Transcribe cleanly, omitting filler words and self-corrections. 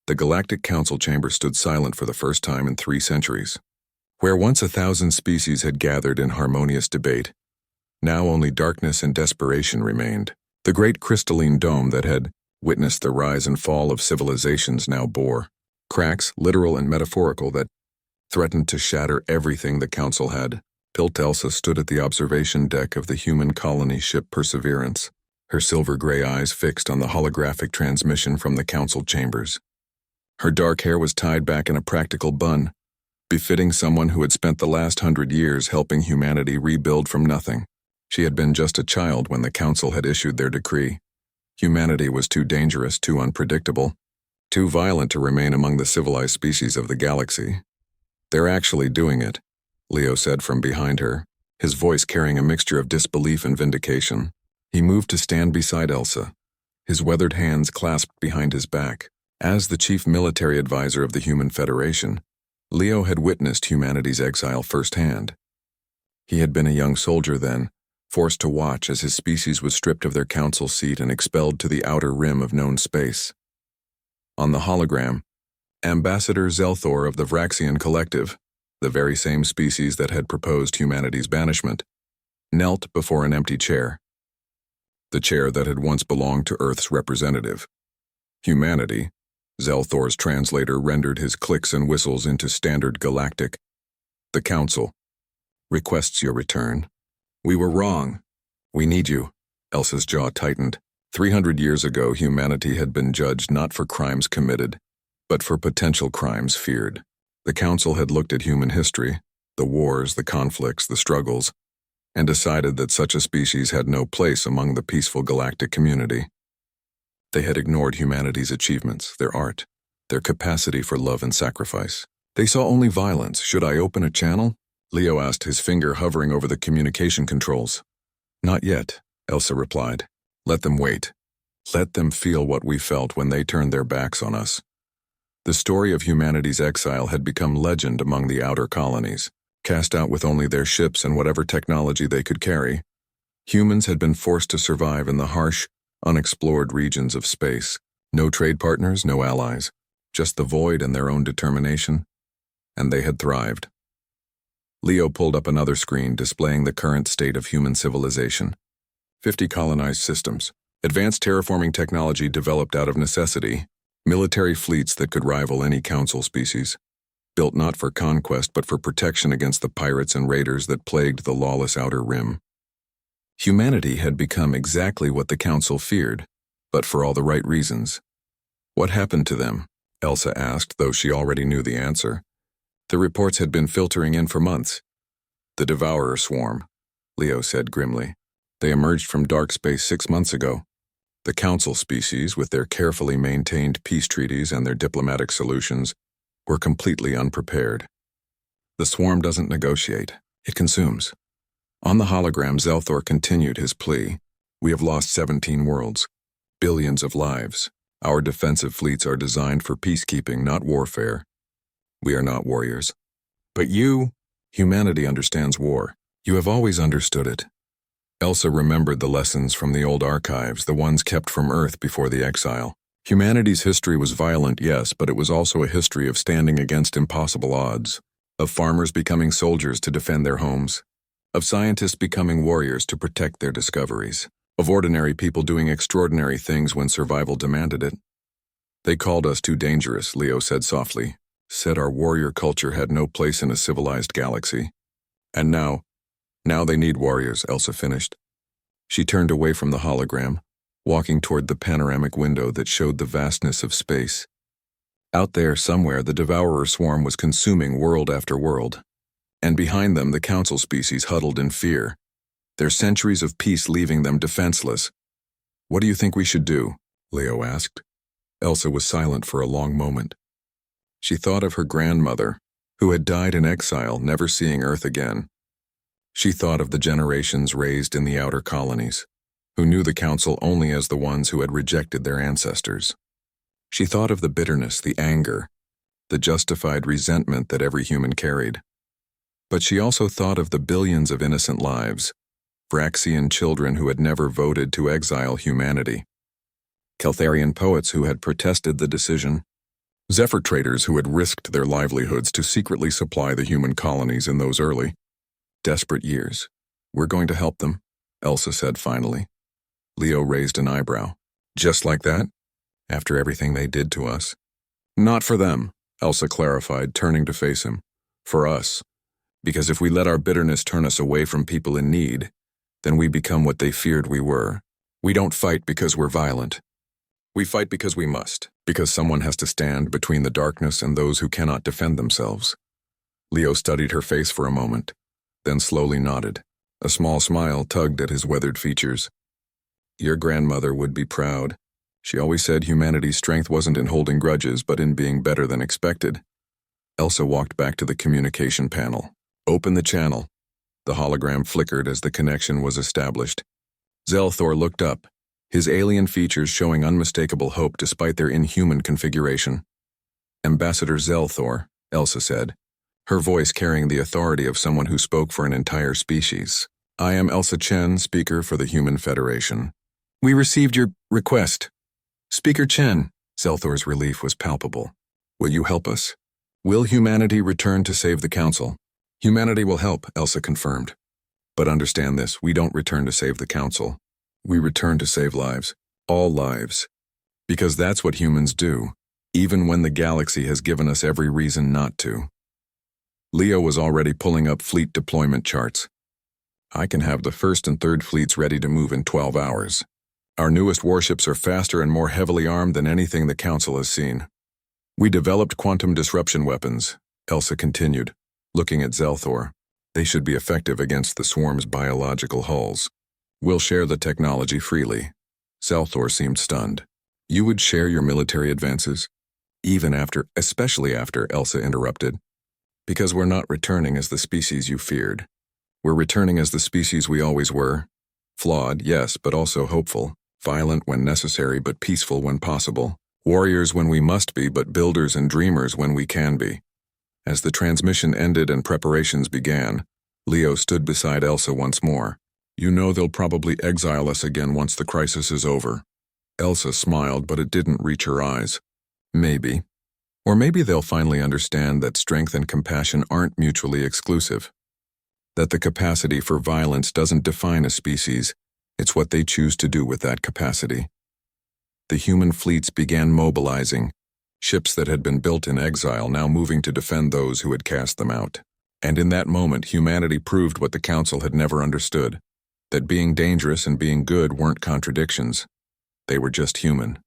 The Galactic Council chamber stood silent for the first time in 3 centuries. Where once 1,000 species had gathered in harmonious debate, now only darkness and desperation remained. The great crystalline dome that had witnessed the rise and fall of civilizations now bore cracks, literal and metaphorical, that threatened to shatter everything the Council had built. Elsa stood at the observation deck of the human colony ship Perseverance, her silver-gray eyes fixed on the holographic transmission from the Council chambers. Her dark hair was tied back in a practical bun, befitting someone who had spent the last 100 years helping humanity rebuild from nothing. She had been just a child when the Council had issued their decree. Humanity was too dangerous, too unpredictable, too violent to remain among the civilized species of the galaxy. "They're actually doing it," Leo said from behind her, his voice carrying a mixture of disbelief and vindication. He moved to stand beside Elsa, his weathered hands clasped behind his back. As the chief military advisor of the Human Federation, Leo had witnessed humanity's exile firsthand. He had been a young soldier then, forced to watch as his species was stripped of their council seat and expelled to the outer rim of known space. On the hologram, Ambassador Zelthor of the Vraxian Collective, the very same species that had proposed humanity's banishment, knelt before an empty chair. The chair that had once belonged to Earth's representative. Humanity, Zelthor's translator rendered his clicks and whistles into standard galactic. "The Council requests your return. We were wrong. We need you." Elsa's jaw tightened. 300 years ago, humanity had been judged not for crimes committed, but for potential crimes feared. The Council had looked at human history, the wars, the conflicts, the struggles, and decided that such a species had no place among the peaceful galactic community. They had ignored humanity's achievements, their art, their capacity for love and sacrifice. They saw only violence. "Should I open a channel?" Leo asked, his finger hovering over the communication controls. "Not yet," Elsa replied. "Let them wait. Let them feel what we felt when they turned their backs on us." The story of humanity's exile had become legend among the outer colonies. Cast out with only their ships and whatever technology they could carry, humans had been forced to survive in the harsh, unexplored regions of space. No trade partners, no allies, just the void and their own determination. And they had thrived. Leo pulled up another screen displaying the current state of human civilization. 50 colonized systems, advanced terraforming technology developed out of necessity, military fleets that could rival any Council species, built not for conquest but for protection against the pirates and raiders that plagued the lawless outer rim. Humanity had become exactly what the Council feared, but for all the right reasons. "What happened to them?" Elsa asked, though she already knew the answer. The reports had been filtering in for months. "The Devourer swarm," Leo said grimly. "They emerged from dark space 6 months ago. The Council species, with their carefully maintained peace treaties and their diplomatic solutions, were completely unprepared. The swarm doesn't negotiate, it consumes." On the hologram, Zelthor continued his plea. "We have lost 17 worlds, billions of lives. Our defensive fleets are designed for peacekeeping, not warfare. We are not warriors. But humanity understands war. You have always understood it." Elsa remembered the lessons from the old archives, the ones kept from Earth before the exile. Humanity's history was violent, yes, but it was also a history of standing against impossible odds, of farmers becoming soldiers to defend their homes, of scientists becoming warriors to protect their discoveries, of ordinary people doing extraordinary things when survival demanded it. "They called us too dangerous," Leo said softly, "said our warrior culture had no place in a civilized galaxy. And now they need warriors," Elsa finished. She turned away from the hologram, walking toward the panoramic window that showed the vastness of space. Out there, somewhere, the Devourer swarm was consuming world after world. And behind them, the Council species huddled in fear, their centuries of peace leaving them defenseless. "What do you think we should do?" Leo asked. Elsa was silent for a long moment. She thought of her grandmother, who had died in exile, never seeing Earth again. She thought of the generations raised in the outer colonies, who knew the Council only as the ones who had rejected their ancestors. She thought of the bitterness, the anger, the justified resentment that every human carried. But she also thought of the billions of innocent lives, Vraxian children who had never voted to exile humanity, Keltharian poets who had protested the decision, Zephyr traders who had risked their livelihoods to secretly supply the human colonies in those early, desperate years. We're going to help them, Elsa said finally. Leo raised an eyebrow. Just like that? After everything they did to us? Not for them, Elsa clarified, turning to face him. For us. Because if we let our bitterness turn us away from people in need, then we become what they feared we were. We don't fight because we're violent. We fight because we must, because someone has to stand between the darkness and those who cannot defend themselves. Leo studied her face for a moment, then slowly nodded. A small smile tugged at his weathered features. Your grandmother would be proud. She always said humanity's strength wasn't in holding grudges, but in being better than expected. Elsa walked back to the communication panel. Open the channel. The hologram flickered as the connection was established. Zelthor looked up, his alien features showing unmistakable hope despite their inhuman configuration. Ambassador Zelthor, Elsa said, her voice carrying the authority of someone who spoke for an entire species. I am Elsa Chen, speaker for the Human Federation. We received your request. Speaker Chen, Zelthor's relief was palpable. Will you help us? Will humanity return to save the Council? Humanity will help, Elsa confirmed. But understand this, we don't return to save the Council. We return to save lives. All lives. Because that's what humans do, even when the galaxy has given us every reason not to. Leo was already pulling up fleet deployment charts. I can have the 1st and 3rd fleets ready to move in 12 hours. Our newest warships are faster and more heavily armed than anything the Council has seen. We developed quantum disruption weapons, Elsa continued, looking at Zelthor. They should be effective against the swarm's biological hulls. We'll share the technology freely. Zelthor seemed stunned. You would share your military advances? Especially after, Elsa interrupted. Because we're not returning as the species you feared. We're returning as the species we always were. Flawed, yes, but also hopeful. Violent when necessary, but peaceful when possible. Warriors when we must be, but builders and dreamers when we can be. As the transmission ended and preparations began, Leo stood beside Elsa once more. You know they'll probably exile us again once the crisis is over. Elsa smiled, but it didn't reach her eyes. Maybe. Or maybe they'll finally understand that strength and compassion aren't mutually exclusive. That the capacity for violence doesn't define a species, it's what they choose to do with that capacity. The human fleets began mobilizing, ships that had been built in exile now moving to defend those who had cast them out. And in that moment, humanity proved what the Council had never understood, that being dangerous and being good weren't contradictions. They were just human.